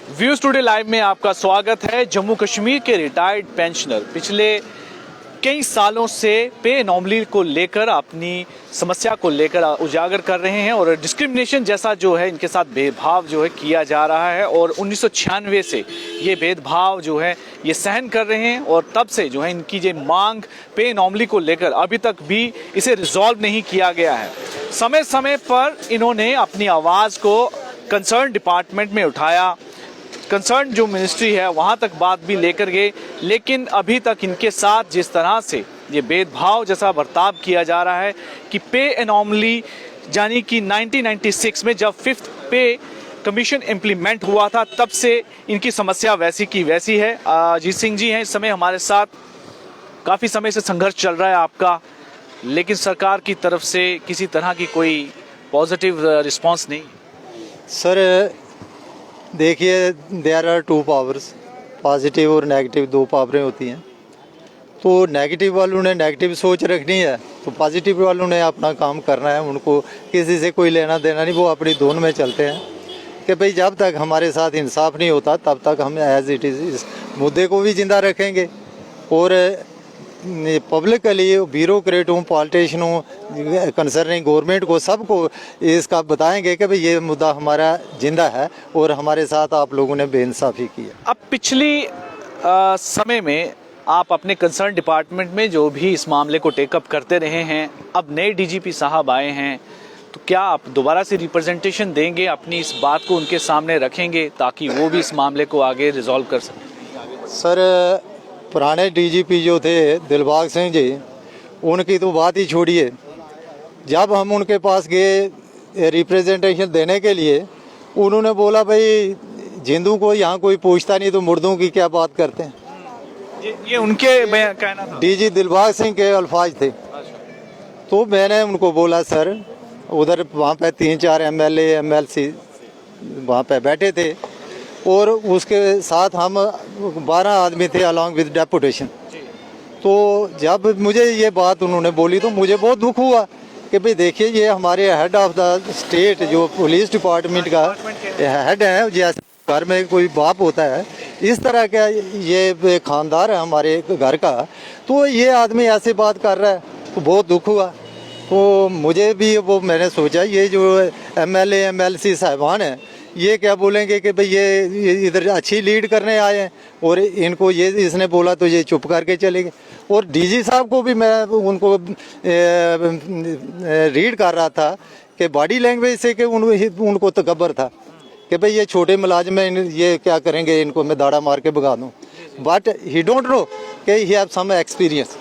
Views today live में आपका स्वागत है। जम्मू कश्मीर के रिटायर्ड पेंशनर पिछले कई सालों से पे एनोमली को लेकर अपनी समस्या को लेकर उजागर कर रहे हैं और डिस्क्रिमिनेशन जैसा जो है इनके साथ भेदभाव जो है किया जा रहा है और 1996 से ये भेदभाव जो है ये सहन कर रहे हैं और तब से जो है इनकी ये मांग पे एनोमली को लेकर अभी तक भी इसे रिजॉल्व नहीं किया गया है। समय समय पर इन्होंने अपनी आवाज़ को कंसर्न डिपार्टमेंट में उठाया, कंसर्न जो मिनिस्ट्री है वहाँ तक बात भी लेकर गए, लेकिन अभी तक इनके साथ जिस तरह से ये भेदभाव जैसा बर्ताव किया जा रहा है कि पे एनोमली यानी कि 1996 में जब 5th पे कमीशन इम्प्लीमेंट हुआ था तब से इनकी समस्या वैसी की वैसी है। अजीत सिंह जी हैं इस समय हमारे साथ। काफ़ी समय से संघर्ष चल रहा है आपका, लेकिन सरकार की तरफ से किसी तरह की कोई पॉजिटिव रिस्पॉन्स नहीं। सर देखिए, there are two powers, positive और नेगेटिव, दो पावरें होती हैं। तो नेगेटिव वालों ने नेगेटिव सोच रखनी है, तो पॉजिटिव वालों ने अपना काम करना है। उनको किसी से कोई लेना देना नहीं, वो अपनी धुन में चलते हैं कि भाई जब तक हमारे साथ इंसाफ नहीं होता तब तक हम एज इट इज़ इस मुद्दे को भी जिंदा रखेंगे और पब्लिकली, ब्यूरोक्रेट हूँ, पॉलिटिशियन हूँ, कंसर्निंग गवर्नमेंट को, सबको इसका बताएंगे कि भाई ये मुद्दा हमारा जिंदा है और हमारे साथ आप लोगों ने बेइंसाफ़ी की है। अब पिछली समय में आप अपने कंसर्न डिपार्टमेंट में जो भी इस मामले को टेकअप करते रहे हैं, अब नए डीजीपी साहब आए हैं, तो क्या आप दोबारा से रिप्रेजेंटेशन देंगे, अपनी इस बात को उनके सामने रखेंगे ताकि वो भी इस मामले को आगे रिजॉल्व कर सकें? सर पुराने डीजीपी जो थे दिलबाग सिंह जी, उनकी तो बात ही छोड़िए। जब हम उनके पास गए रिप्रेजेंटेशन देने के लिए, उन्होंने बोला भाई जिंदू को यहाँ कोई पूछता नहीं तो मुर्दों की क्या बात करते हैं। ये उनके कहना था, डीजी दिलबाग सिंह के अल्फाज थे। तो मैंने उनको बोला सर, उधर वहाँ पे 3-4 एमएलए एमएलसी वहाँ पे बैठे थे और उसके साथ हम 12 आदमी थे अलॉन्ग विद डेपुटेशन। तो जब मुझे ये बात उन्होंने बोली तो मुझे बहुत दुख हुआ कि भाई देखिए, ये हमारे हेड ऑफ द स्टेट जो पुलिस डिपार्टमेंट का हेड है, जैसे घर में कोई बाप होता है इस तरह का ये खानदार है हमारे घर का, तो ये आदमी ऐसे बात कर रहा है तो बहुत दुख हुआ। तो मुझे भी वो मैंने सोचा ये जो एमएलए एमएलसी साहिबान हैं ये क्या बोलेंगे कि भाई ये इधर अच्छी लीड करने आए हैं और इनको ये इसने बोला तो ये चुप करके चले गए। और डीजी साहब को भी मैं उनको रीड कर रहा था कि बॉडी लैंग्वेज से कि उनको तकब्बर था कि भाई ये छोटे मुलाजिम हैं, ये क्या करेंगे, इनको मैं दाड़ा मार के भगा दूँ। बट ही डोंट नो कि ही हैव सम एक्सपीरियंस।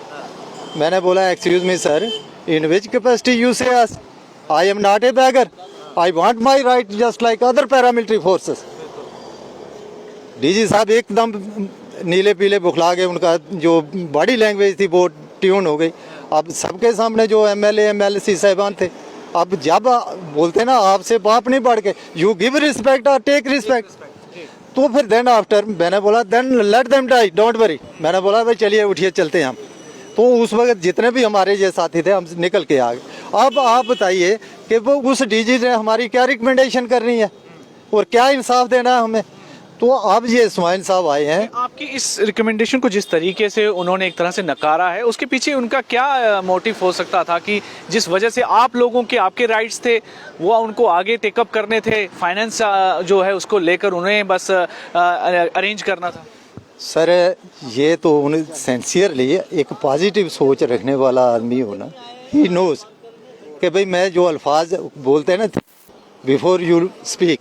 मैंने बोला excuse me sir, in which capacity you say us, I am not a beggar, I want my right just like other paramilitary forces। DG साहब एकदम नीले पीले बुखला गए, उनका जो बॉडी लैंग्वेज थी वो ट्यून हो गई। अब सबके सामने जो एमएलए एमएलसी साहिबान थे, अब जब बोलते ना आपसे बाप नहीं बढ़ के, यू गिव रिस्पेक्ट और टेक रिस्पेक्ट, तो फिर देन आफ्टर मैंने बोला then let them die, don't worry. मैंने बोला भाई चलिए उठिए चलते हैं हम। तो उस वक्त जितने भी हमारे ये साथी थे हम निकल के आ गए। अब आप बताइए कि वो उस डीजी ने हमारी क्या रिकमेंडेशन करनी है और क्या इंसाफ देना है हमें। तो अब ये इस्माइल साहब आए हैं। आपकी इस रिकमेंडेशन को जिस तरीके से उन्होंने एक तरह से नकारा है, उसके पीछे उनका क्या मोटिव हो सकता था कि जिस वजह से आप लोगों के आपके राइट्स थे वो उनको आगे टेकअप करने थे, फाइनेंस जो है उसको लेकर उन्हें बस अरेंज करना था? सर ये तो उन्हें सिंसियरली एक पॉजिटिव सोच रखने वाला आदमी हो ना, ही नोज कि भाई मैं जो अल्फाज बोलते हैं ना, बिफोर यू स्पीक,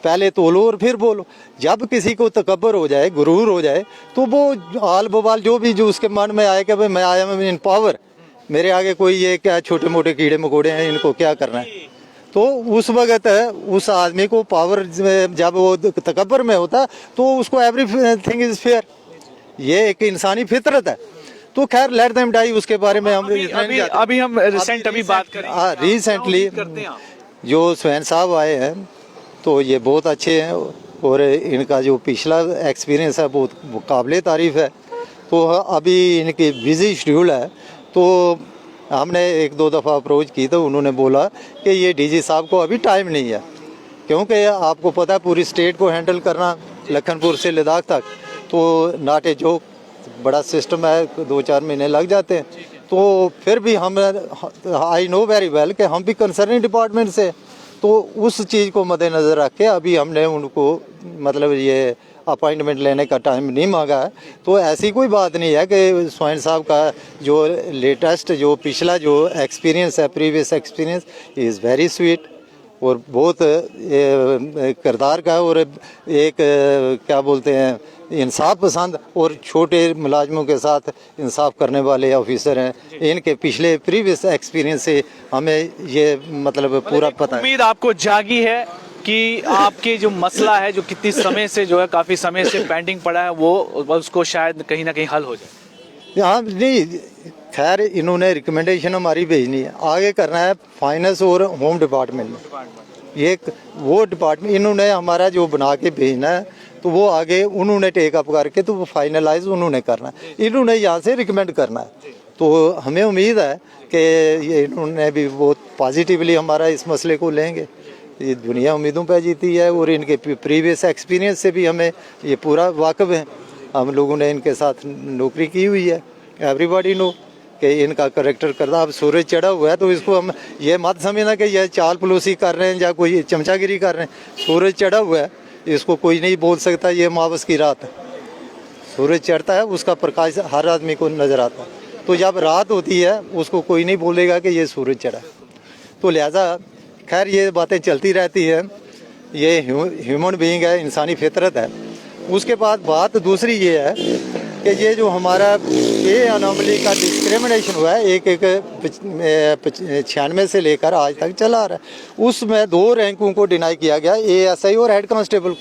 पहले तोलो और फिर बोलो। जब किसी को तकब्बर हो जाए, गुरूर हो जाए, तो वो आल बवाल जो भी जो उसके मन में आए कि भाई मैं आया इन पावर, मेरे आगे कोई ये क्या छोटे मोटे कीड़े मकोड़े हैं, इनको क्या करना है। तो उस वक्त उस आदमी को पावर जब वो तकब्बर में होता तो उसको एवरीथिंग इज फेयर, ये एक इंसानी फितरत है। तो खैर लेट देम डाई, उसके बारे में हम अभी हम रिसेंट बात करें। हाँ, रिसेंटली जो स्वयं साहब आए हैं तो ये बहुत अच्छे हैं और इनका जो पिछला एक्सपीरियंस है बहुत काबिल तारीफ़ है। तो अभी इनकी बिजी शेड्यूल है, तो हमने 1-2 दफ़ा अप्रोच की तो उन्होंने बोला कि ये डीजी साहब को अभी टाइम नहीं है क्योंकि आपको पता है पूरी स्टेट को हैंडल करना लखनपुर से लद्दाख तक तो नॉट ए जोक, बड़ा सिस्टम है, 2-4 महीने लग जाते हैं। तो फिर भी हम आई नो वेरी वेल कि हम भी कंसर्निंग डिपार्टमेंट से, तो उस चीज़ को मद्देनज़र रख के अभी हमने उनको मतलब ये अपॉइंटमेंट लेने का टाइम नहीं मांगा है। तो ऐसी कोई बात नहीं है कि सोहेल साहब का जो लेटेस्ट जो पिछला जो एक्सपीरियंस है, previous experience is very sweet और बहुत किरदार का और एक क्या बोलते हैं इंसाफ पसंद और छोटे मुलाजमों के साथ इंसाफ करने वाले ऑफिसर हैं। इनके पिछले प्रीवियस एक्सपीरियंस से हमें ये मतलब पूरा पता है। उम्मीद आपको जागी है कि आपके जो मसला है जो कितनी समय से जो है काफ़ी समय से पेंडिंग पड़ा है वो उसको शायद कहीं ना कहीं हल हो जाए। हाँ नहीं, खैर इन्होंने रिकमेंडेशन हमारी भेजनी है, आगे करना है फाइनेंस और होम डिपार्टमेंट में। ये वो डिपार्टमेंट इन्होंने हमारा जो बना के भेजना है तो वो आगे उन्होंने टेक अप करके तो वो फाइनलाइज उन्होंने करना है, इन्होंने यहाँ से रिकमेंड करना है। तो हमें उम्मीद है कि ये इन्होंने भी बहुत पॉजिटिवली हमारा इस मसले को लेंगे। ये दुनिया उम्मीदों पर जीती है और इनके प्रीवियस एक्सपीरियंस से भी हमें ये पूरा वाकिफ़ है, हम लोगों ने इनके साथ नौकरी की हुई है। एवरीबॉडी नो कि इनका करेक्टर करता, अब सूरज चढ़ा हुआ है तो इसको हम ये मत समझना कि यह चाल पलूसी कर रहे हैं या कोई चमचागिरी कर रहे हैं। सूरज चढ़ा हुआ है, इसको कोई नहीं बोल सकता ये मावस की रात है। सूरज चढ़ता है उसका प्रकाश हर आदमी को नज़र आता है, तो जब रात होती है उसको कोई नहीं बोलेगा कि ये सूरज चढ़ा। तो लिहाजा खैर ये बातें चलती रहती है, ये ह्यूमन बीइंग है, इंसानी फितरत है। उसके बाद बात दूसरी ये है कि ये जो हमारा ये अनोमली का डिस्क्रिमिनेशन हुआ है 96 से लेकर आज तक चला आ रहा है, उसमें 2 रैंकों को डिनाई किया गया, ASI और हेड कांस्टेबल,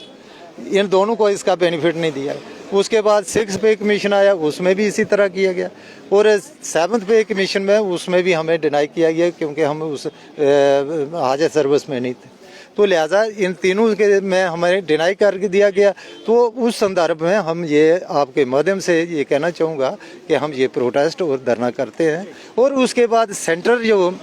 इन दोनों को इसका बेनिफिट नहीं दिया। उसके बाद 6 पे कमीशन आया, उसमें भी इसी तरह किया गया और 7th पे कमीशन में उसमें भी हमें डिनाई किया गया क्योंकि हम उस हाजत सर्विस में नहीं थे। तो लिहाजा इन तीनों के में हमें डिनाई कर दिया गया। तो उस संदर्भ में हम ये आपके माध्यम से ये कहना चाहूँगा कि हम ये प्रोटेस्ट और धरना करते हैं। और उसके बाद सेंट्रल जो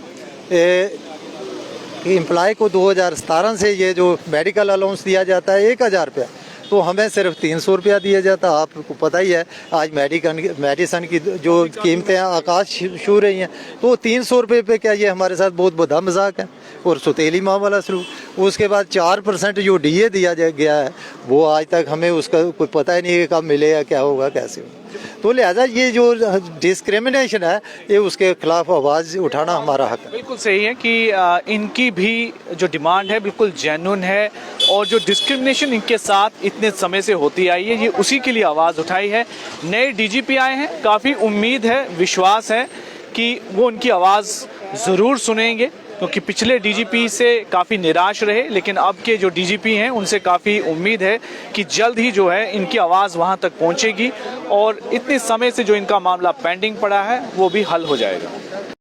एम्प्लॉय को 2017 से ये जो मेडिकल अलाउंस दिया जाता है 1000 रुपया, तो हमें सिर्फ 300 रुपया दिया जाता। आपको पता ही है आज मेडिसन की जो कीमतें आकाश छू रही हैं, तो 300 रुपये पे क्या ये हमारे साथ बहुत बड़ा मजाक है और सुतेली माँ वाला सलूक। उसके बाद 4% जो DA दिया गया है वो आज तक हमें उसका कोई पता ही नहीं है कब मिलेगा, क्या होगा, कैसे होगा। तो लिहाजा ये जो डिस्क्रिमिनेशन है ये उसके खिलाफ आवाज़ उठाना हमारा हक है। बिल्कुल सही है कि इनकी भी जो डिमांड है बिल्कुल जेन्युइन है और जो डिस्क्रिमिनेशन इनके साथ इतने समय से होती आई है ये उसी के लिए आवाज़ उठाई है। नए DGP आए हैं, काफ़ी उम्मीद है, विश्वास है कि वो उनकी आवाज़ ज़रूर सुनेंगे क्योंकि पिछले DGP से काफ़ी निराश रहे, लेकिन अब के जो DGP हैं उनसे काफ़ी उम्मीद है कि जल्द ही जो है इनकी आवाज़ वहां तक पहुंचेगी और इतने समय से जो इनका मामला पेंडिंग पड़ा है वो भी हल हो जाएगा।